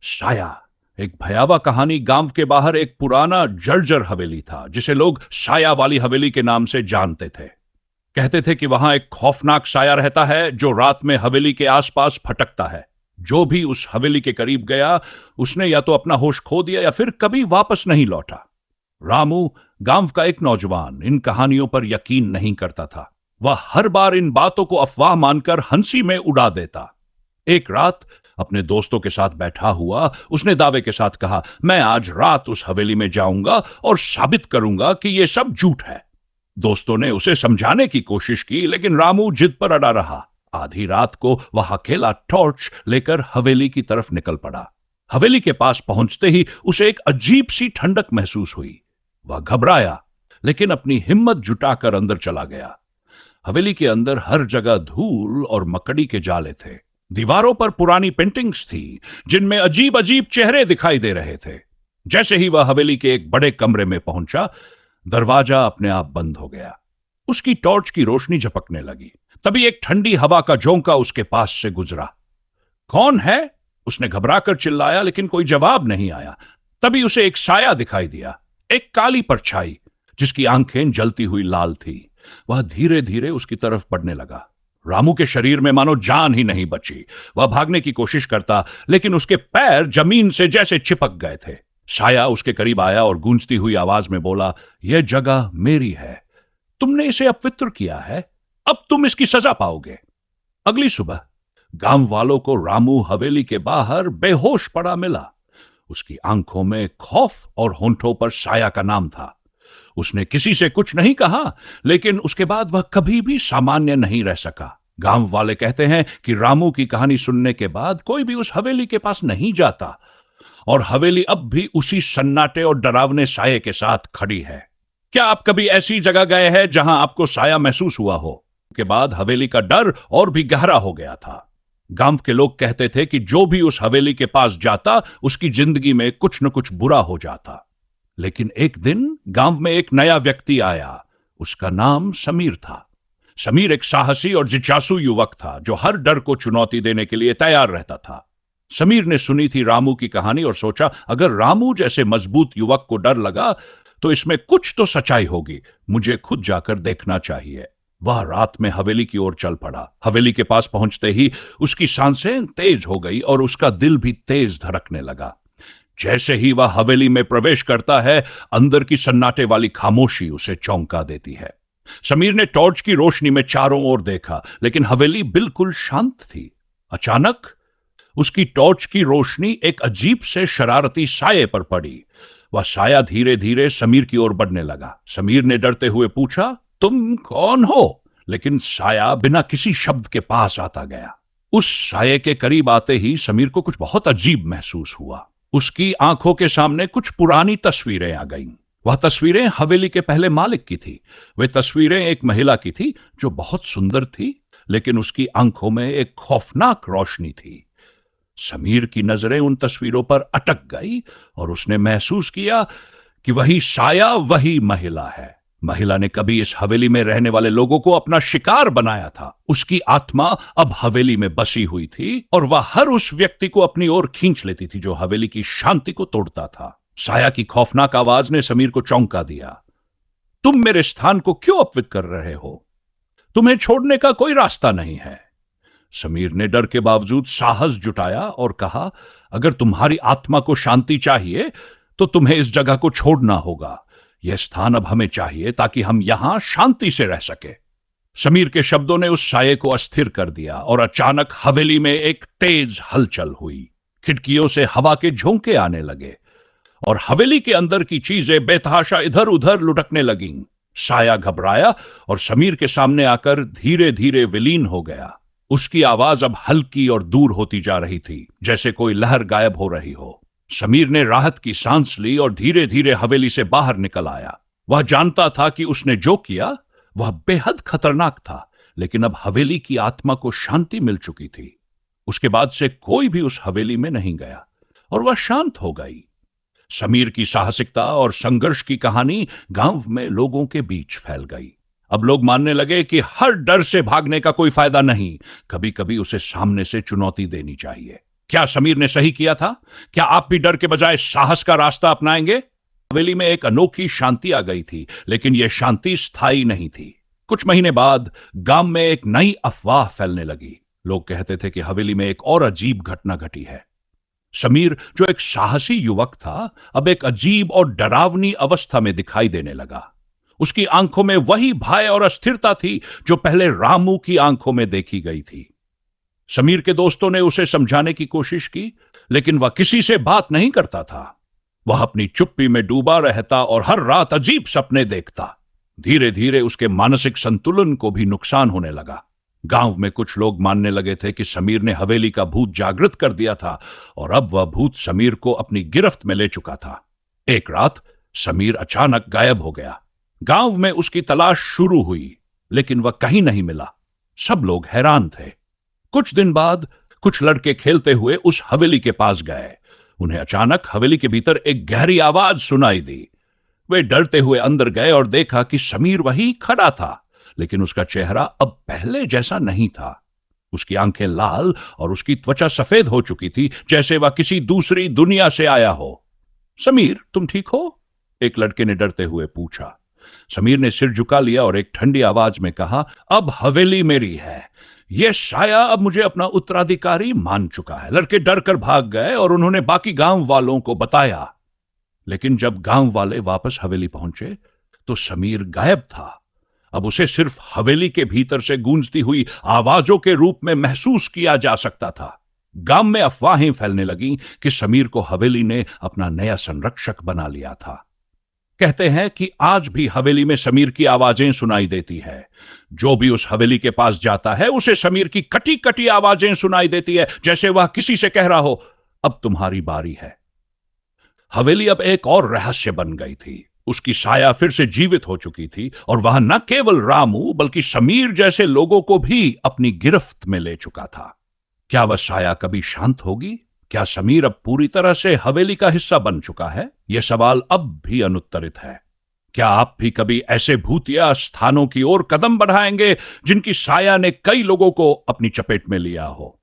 साया एक भयावह कहानी। गांव के बाहर एक पुराना जर्जर हवेली था जिसे लोग साया वाली हवेली के नाम से जानते थे। कहते थे कि वहां एक खौफनाक साया रहता है जो रात में हवेली के आसपास भटकता है। जो भी उस हवेली के करीब गया उसने या तो अपना होश खो दिया या फिर कभी वापस नहीं लौटा। रामू, गांव का एक नौजवान, इन कहानियों पर यकीन नहीं करता था। वह हर बार इन बातों को अफवाह मानकर हंसी में उड़ा देता। एक रात अपने दोस्तों के साथ बैठा हुआ उसने दावे के साथ कहा, मैं आज रात उस हवेली में जाऊंगा और साबित करूंगा कि यह सब झूठ है। दोस्तों ने उसे समझाने की कोशिश की लेकिन रामू जिद पर अड़ा रहा। आधी रात को वह अकेला टॉर्च लेकर हवेली की तरफ निकल पड़ा। हवेली के पास पहुंचते ही उसे एक अजीब सी ठंडक महसूस हुई। वह घबराया लेकिन अपनी हिम्मत जुटाकर अंदर चला गया। हवेली के अंदर हर जगह धूल और मकड़ी के जाले थे। दीवारों पर पुरानी पेंटिंग्स थी जिनमें अजीब अजीब चेहरे दिखाई दे रहे थे। जैसे ही वह हवेली के एक बड़े कमरे में पहुंचा, दरवाजा अपने आप बंद हो गया। उसकी टॉर्च की रोशनी झपकने लगी। तभी एक ठंडी हवा का झोंका उसके पास से गुजरा। कौन है? उसने घबराकर चिल्लाया लेकिन कोई जवाब नहीं आया। तभी उसे एक साया दिखाई दिया, एक काली परछाई जिसकी आंखें जलती हुई लाल थी। वह धीरे धीरे उसकी तरफ बढ़ने लगा। रामू के शरीर में मानो जान ही नहीं बची। वह भागने की कोशिश करता लेकिन उसके पैर जमीन से जैसे चिपक गए थे। साया उसके करीब आया और गूंजती हुई आवाज में बोला, यह जगह मेरी है। तुमने इसे अपवित्र किया है, अब तुम इसकी सजा पाओगे। अगली सुबह गांव वालों को रामू हवेली के बाहर बेहोश पड़ा मिला। उसकी आंखों में खौफ और होंठों पर साया का नाम था। उसने किसी से कुछ नहीं कहा लेकिन उसके बाद वह कभी भी सामान्य नहीं रह सका। गांव वाले कहते हैं कि रामू की कहानी सुनने के बाद कोई भी उस हवेली के पास नहीं जाता और हवेली अब भी उसी सन्नाटे और डरावने साये के साथ खड़ी है। क्या आप कभी ऐसी जगह गए हैं जहां आपको साया महसूस हुआ हो? के बाद हवेली का डर और भी गहरा हो गया था। गांव के लोग कहते थे कि जो भी उस हवेली के पास जाता उसकी जिंदगी में कुछ न कुछ बुरा हो जाता। लेकिन एक दिन गांव में एक नया व्यक्ति आया। उसका नाम समीर था। समीर एक साहसी और जिज्ञासु युवक था जो हर डर को चुनौती देने के लिए तैयार रहता था। समीर ने सुनी थी रामू की कहानी और सोचा, अगर रामू जैसे मजबूत युवक को डर लगा तो इसमें कुछ तो सच्चाई होगी। मुझे खुद जाकर देखना चाहिए। वह रात में हवेली की ओर चल पड़ा। हवेली के पास पहुंचते ही उसकी सांसें तेज हो गई और उसका दिल भी तेज धड़कने लगा। जैसे ही वह हवेली में प्रवेश करता है, अंदर की सन्नाटे वाली खामोशी उसे चौंका देती है। समीर ने टॉर्च की रोशनी में चारों ओर देखा लेकिन हवेली बिल्कुल शांत थी। अचानक उसकी टॉर्च की रोशनी एक अजीब से शरारती साये पर पड़ी। वह साया धीरे धीरे समीर की ओर बढ़ने लगा। समीर ने डरते हुए पूछा, तुम कौन हो? लेकिन साया बिना किसी शब्द के पास आता गया। उस साये के करीब आते ही समीर को कुछ बहुत अजीब महसूस हुआ। उसकी आंखों के सामने कुछ पुरानी तस्वीरें आ गईं। वह तस्वीरें हवेली के पहले मालिक की थी। वे तस्वीरें एक महिला की थी जो बहुत सुंदर थी लेकिन उसकी आंखों में एक खौफनाक रोशनी थी। समीर की नजरें उन तस्वीरों पर अटक गई और उसने महसूस किया कि वही साया वही महिला है। महिला ने कभी इस हवेली में रहने वाले लोगों को अपना शिकार बनाया था। उसकी आत्मा अब हवेली में बसी हुई थी और वह हर उस व्यक्ति को अपनी ओर खींच लेती थी जो हवेली की शांति को तोड़ता था। साया की खौफनाक आवाज ने समीर को चौंका दिया। तुम मेरे स्थान को क्यों अपवित्र कर रहे हो? तुम्हें छोड़ने का कोई रास्ता नहीं है। समीर ने डर के बावजूद साहस जुटाया और कहा, अगर तुम्हारी आत्मा को शांति चाहिए तो तुम्हें इस जगह को छोड़ना होगा। यह स्थान अब हमें चाहिए ताकि हम यहां शांति से रह सके। समीर के शब्दों ने उस साये को अस्थिर कर दिया और अचानक हवेली में एक तेज हलचल हुई। खिड़कियों से हवा के झोंके आने लगे और हवेली के अंदर की चीजें बेतहाशा इधर उधर लुढ़कने लगीं। साया घबराया और समीर के सामने आकर धीरे धीरे विलीन हो गया। उसकी आवाज अब हल्की और दूर होती जा रही थी, जैसे कोई लहर गायब हो रही हो। समीर ने राहत की सांस ली और धीरे धीरे हवेली से बाहर निकल आया। वह जानता था कि उसने जो किया वह बेहद खतरनाक था लेकिन अब हवेली की आत्मा को शांति मिल चुकी थी। उसके बाद से कोई भी उस हवेली में नहीं गया और वह शांत हो गई। समीर की साहसिकता और संघर्ष की कहानी गांव में लोगों के बीच फैल गई। अब लोग मानने लगे कि हर डर से भागने का कोई फायदा नहीं, कभी कभी उसे सामने से चुनौती देनी चाहिए। क्या समीर ने सही किया था? क्या आप भी डर के बजाय साहस का रास्ता अपनाएंगे? हवेली में एक अनोखी शांति आ गई थी, लेकिन यह शांति स्थायी नहीं थी। कुछ महीने बाद गांव में एक नई अफवाह फैलने लगी। लोग कहते थे कि हवेली में एक और अजीब घटना घटी है। समीर, जो एक साहसी युवक था, अब एक अजीब और डरावनी अवस्था में दिखाई देने लगा। उसकी आंखों में वही भय और अस्थिरता थी जो पहले रामू की आंखों में देखी गई थी। समीर के दोस्तों ने उसे समझाने की कोशिश की, लेकिन वह किसी से बात नहीं करता था। वह अपनी चुप्पी में डूबा रहता और हर रात अजीब सपने देखता। धीरे धीरे उसके मानसिक संतुलन को भी नुकसान होने लगा। गांव में कुछ लोग मानने लगे थे कि समीर ने हवेली का भूत जागृत कर दिया था और अब वह भूत समीर को अपनी गिरफ्त में ले चुका था। एक रात समीर अचानक गायब हो गया। गांव में उसकी तलाश शुरू हुई, लेकिन वह कहीं नहीं मिला। सब लोग हैरान थे। कुछ दिन बाद कुछ लड़के खेलते हुए उस हवेली के पास गए। उन्हें अचानक हवेली के भीतर एक गहरी आवाज सुनाई दी। वे डरते हुए अंदर गए और देखा कि समीर वहीं खड़ा था, लेकिन उसका चेहरा अब पहले जैसा नहीं था। उसकी आंखें लाल और उसकी त्वचा सफेद हो चुकी थी, जैसे वह किसी दूसरी दुनिया से आया हो। समीर, तुम ठीक हो? एक लड़के ने डरते हुए पूछा। समीर ने सिर झुका लिया और एक ठंडी आवाज में कहा, अब हवेली मेरी है। यह साया अब मुझे अपना उत्तराधिकारी मान चुका है। लड़के डर कर भाग गए और उन्होंने बाकी गांव वालों को बताया। लेकिन जब गांव वाले वापस हवेली पहुंचे तो समीर गायब था। अब उसे सिर्फ हवेली के भीतर से गूंजती हुई आवाजों के रूप में महसूस किया जा सकता था। गांव में अफवाहें फैलने लगीं कि समीर को हवेली ने अपना नया संरक्षक बना लिया था। कहते हैं कि आज भी हवेली में समीर की आवाजें सुनाई देती है। जो भी उस हवेली के पास जाता है उसे समीर की कटी कटी आवाजें सुनाई देती है, जैसे वह किसी से कह रहा हो, अब तुम्हारी बारी है। हवेली अब एक और रहस्य बन गई थी। उसकी साया फिर से जीवित हो चुकी थी और वह न केवल रामू बल्कि समीर जैसे लोगों को भी अपनी गिरफ्त में ले चुका था। क्या वह साया कभी शांत होगी? क्या समीर अब पूरी तरह से हवेली का हिस्सा बन चुका है? यह सवाल अब भी अनुत्तरित है। क्या आप भी कभी ऐसे भूतिया स्थानों की ओर कदम बढ़ाएंगे जिनकी साया ने कई लोगों को अपनी चपेट में लिया हो?